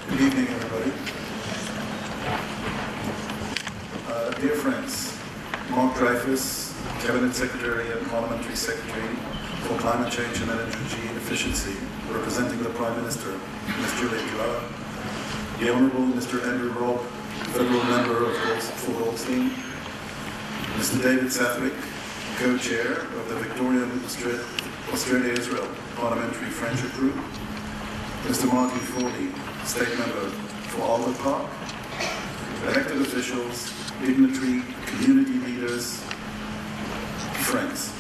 Good evening, everybody. Dear friends, Mark Dreyfus, Cabinet Secretary and Parliamentary Secretary for Climate Change and Energy Efficiency, representing the Prime Minister, Ms. Julia Gillard, the Honourable Mr. Andrew Robb, Federal Member for Goldstein, Mr. David Southwick, Co-Chair of the Victorian Australia-Israel Parliamentary Friendship Group, Mr. Martin Foley, State Member for Albert Park, elected officials, dignitary, community leaders, friends.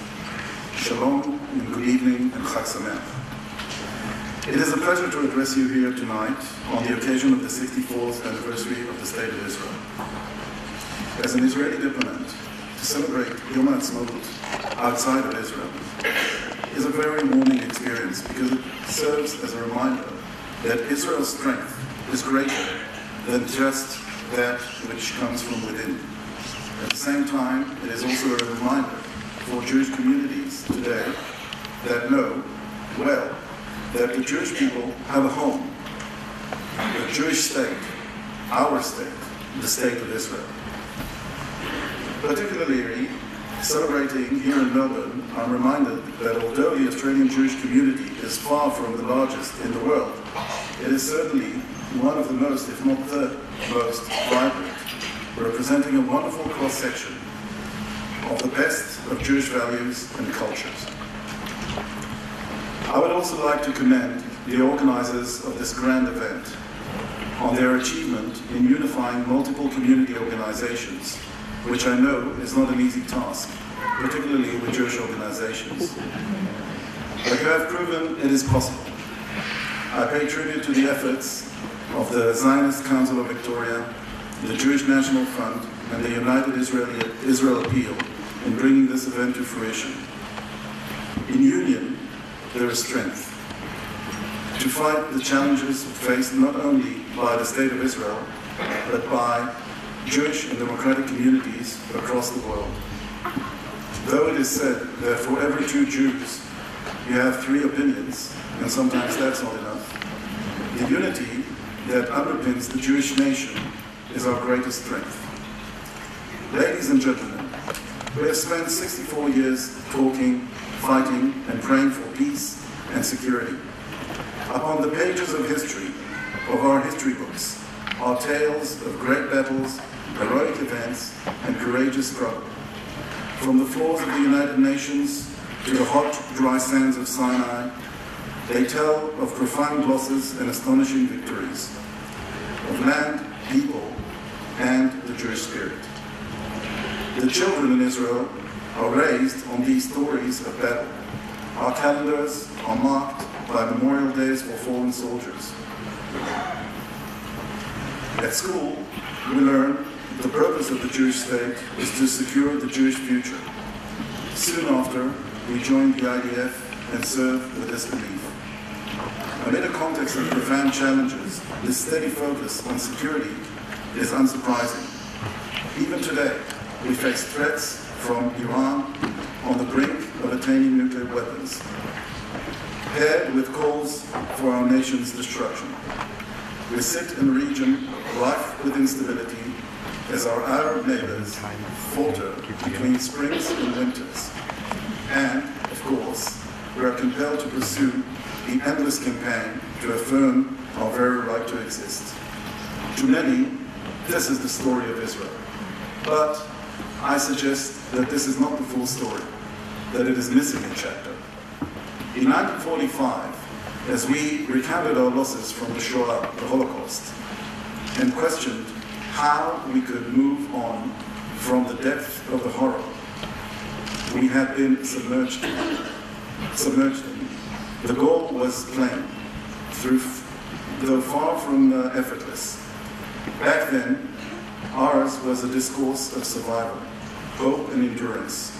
Shalom and good evening and Chag Sameach. It is a pleasure to address you here tonight on the occasion of the 64th anniversary of the State of Israel. As an Israeli diplomat, to celebrate Yom Ha'atzmaut outside of Israel is a very moving experience because it serves as a reminder that Israel's strength is greater than just that which comes from within. At the same time, it is also a reminder for Jewish communities today that know well that the Jewish people have a home, the Jewish state, our state, the state of Israel. Particularly celebrating here in Melbourne, I'm reminded that although the Australian Jewish community is far from the largest in the world, it is certainly one of the most, if not the most, vibrant, representing a wonderful cross-section of the best of Jewish values and cultures. I would also like to commend the organizers of this grand event on their achievement in unifying multiple community organizations, which I know is not an easy task, particularly with Jewish organizations. But you have proven it is possible. I pay tribute to the efforts of the Zionist Council of Victoria, the Jewish National Fund, and the United Israel Appeal in bringing this event to fruition. In union, there is strength to fight the challenges faced not only by the State of Israel, but by Jewish and democratic communities across the world. Though it is said that for every 2 Jews, you have 3 opinions, and sometimes that's not enough, the unity that underpins the Jewish nation is our greatest strength. Ladies and gentlemen, we have spent 64 years talking, fighting, and praying for peace and security. Upon the pages of history, of our history books, are tales of great battles, heroic events, and courageous struggle. From the floors of the United Nations to the hot, dry sands of Sinai, they tell of profound losses and astonishing victories, of land, people, and the Jewish spirit. The children in Israel are raised on these stories of battle. Our calendars are marked by memorial days for fallen soldiers. At school, we learn the purpose of the Jewish state is to secure the Jewish future. Soon after, we joined the IDF and served with this belief. Amid a context of profound challenges, this steady focus on security is unsurprising. Even today, we face threats from Iran on the brink of attaining nuclear weapons, paired with calls for our nation's destruction. We sit in a region rife with instability as our Arab neighbors falter between springs and winters. And, of course, we are compelled to pursue the endless campaign to affirm our very right to exist. To many, this is the story of Israel. But I suggest that this is not the full story, that it is missing a chapter. In 1945, as we recounted our losses from the Shoah, the Holocaust, and questioned how we could move on from the depth of the horror we had been submerged in. The goal was plain, though far from effortless. Back then, ours was a discourse of survival, hope and endurance.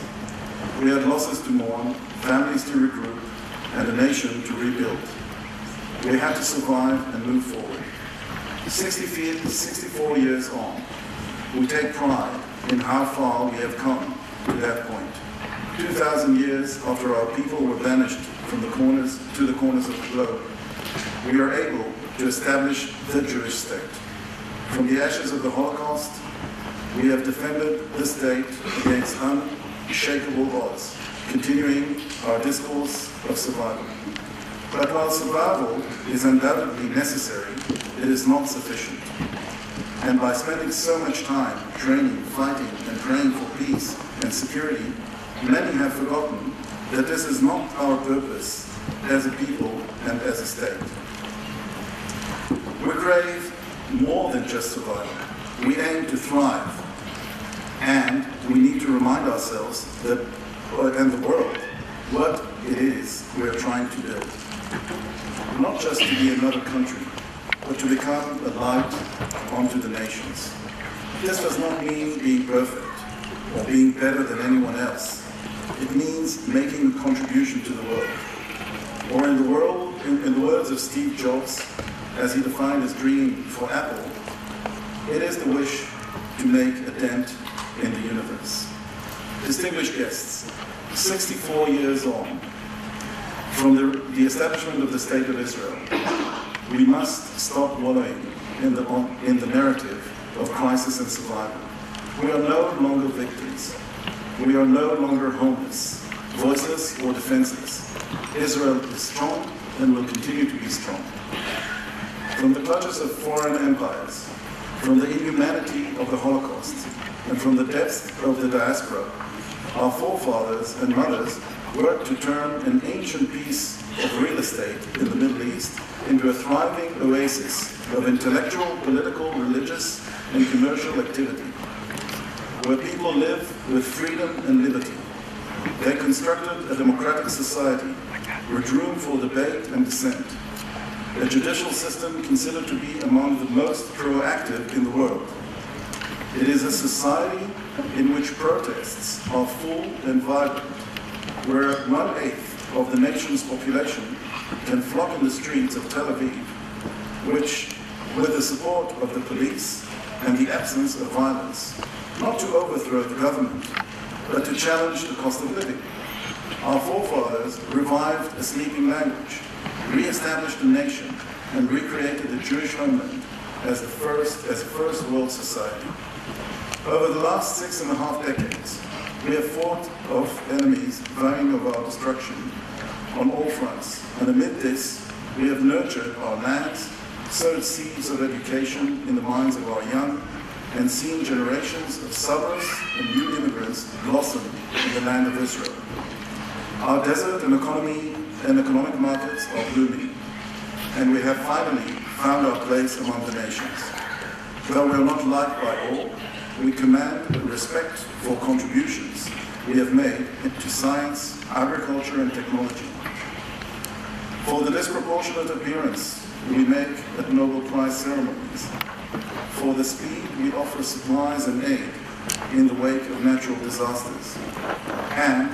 We had losses to mourn, families to regroup, and a nation to rebuild. We had to survive and move forward. 64 years on, we take pride in how far we have come to that point. 2,000 years after our people were banished from the corners to the corners of the globe, we are able to establish the Jewish state. From the ashes of the Holocaust, we have defended this state against unshakable odds, continuing our discourse of survival. But while survival is undoubtedly necessary, it is not sufficient. And by spending so much time training, fighting, and praying for peace and security, many have forgotten that this is not our purpose as a people and as a state. We crave more than just survival. We aim to thrive. And we need to remind ourselves that, and the world, what it is we are trying to build. Not just to be another country, but to become a light onto the nations. This does not mean being perfect or being better than anyone else. It means making a contribution to the world. Or in the words of Steve Jobs, as he defined his dream for Apple, it is the wish to make a dent in the universe. Distinguished guests, 64 years on from the establishment of the State of Israel, we must stop wallowing in the narrative of crisis and survival. We are no longer victims. We are no longer homeless, voiceless or defenseless. Israel is strong and will continue to be strong. From the clutches of foreign empires, from the inhumanity of the Holocaust, and from the depths of the diaspora, our forefathers and mothers worked to turn an ancient piece of real estate in the Middle East into a thriving oasis of intellectual, political, religious, and commercial activity, where people live with freedom and liberty. They constructed a democratic society with room for debate and dissent, a judicial system considered to be among the most proactive in the world. It is a society in which protests are full and vibrant, where 1/8 of the nation's population can flock in the streets of Tel Aviv, which, with the support of the police and the absence of violence, not to overthrow the government, but to challenge the cost of living. Our forefathers revived a sleeping language, re-established a nation, and recreated the Jewish homeland as a first world society. Over the last 6.5 decades, we have fought off enemies vying of our destruction on all fronts, and amid this, we have nurtured our lands, sowed seeds of education in the minds of our young, and seen generations of suburbs and new immigrants blossom in the land of Israel. Our desert and economic markets are blooming, and we have finally found our place among the nations. Though we are not liked by all, we command respect for contributions we have made to science, agriculture, and technology. For the disproportionate appearance we make at Nobel Prize ceremonies, for the speed we offer supplies and aid in the wake of natural disasters, and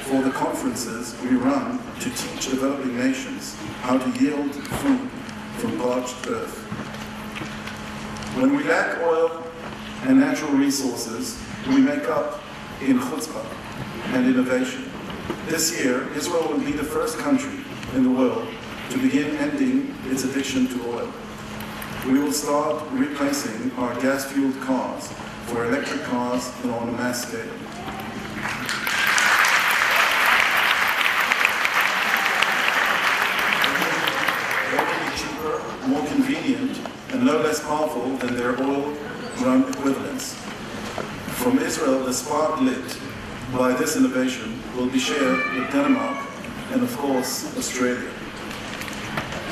for the conferences we run to teach developing nations how to yield food from parched earth. When we lack oil and natural resources, we make up in chutzpah and innovation. This year, Israel will be the first country in the world to begin ending its addiction to oil. We will start replacing our gas-fueled cars for electric cars and on a mass scale. They will be cheaper, more convenient, and no less powerful than their oil-run equivalents. From Israel, the spark lit by this innovation will be shared with Denmark and, of course, Australia.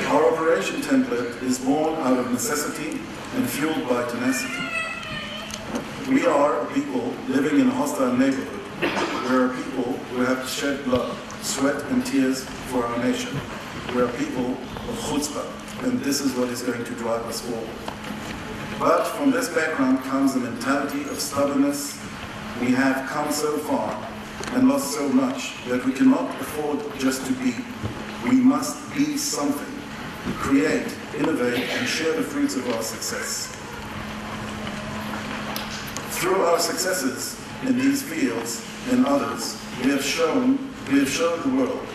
Our operation template is born out of necessity and fueled by tenacity. We are a people living in a hostile neighborhood. We are a people who have shed blood, sweat, and tears for our nation. We are a people of chutzpah, and this is what is going to drive us forward. But from this background comes a mentality of stubbornness. We have come so far and lost so much that we cannot afford just to be. We must be something, create, innovate, and share the fruits of our success. Through our successes in these fields and others, we have shown the world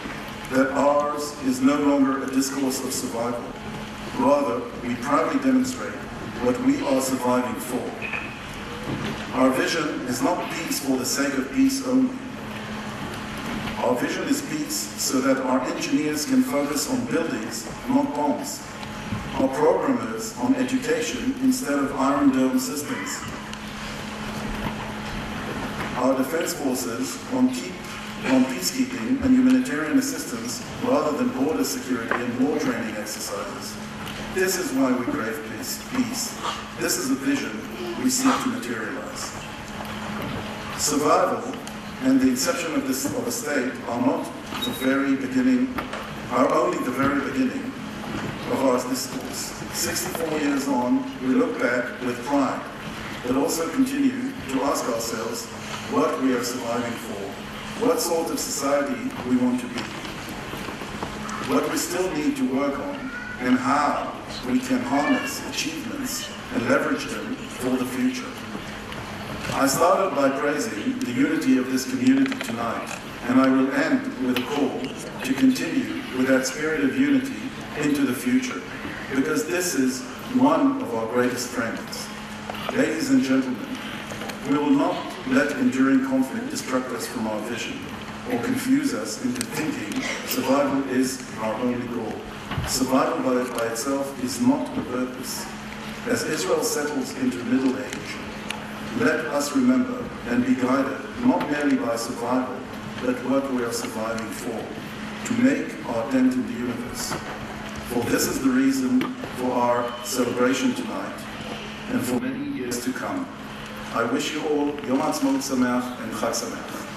that ours is no longer a discourse of survival, Rather, we proudly demonstrate what we are surviving for. Our vision is not peace for the sake of peace only. Our vision is peace so that our engineers can focus on buildings, not bombs. Our programmers on education instead of Iron Dome systems. Our defense forces on peacekeeping and humanitarian assistance rather than border security and war training exercises. This is why we crave peace. This is the vision we seek to materialize. Survival and the inception of a state are not the very beginning, are only the very beginning of our discourse. 64 years on, we look back with pride, but also continue to ask ourselves what we are surviving for, what sort of society we want to be, what we still need to work on, and how we can harness achievements and leverage them for the future. I started by praising the unity of this community tonight, and I will end with a call to continue with that spirit of unity into the future, because this is one of our greatest strengths. Ladies and gentlemen, we will not let enduring conflict distract us from our vision or confuse us into thinking survival is our only goal. Survival by itself is not the purpose. As Israel settles into middle age, let us remember and be guided not merely by survival, but what we are surviving for, to make our dent in the universe. For this is the reason for our celebration tonight and for many years to come. I wish you all Yom Ha'atzmaut Sameach and Chag Sameach.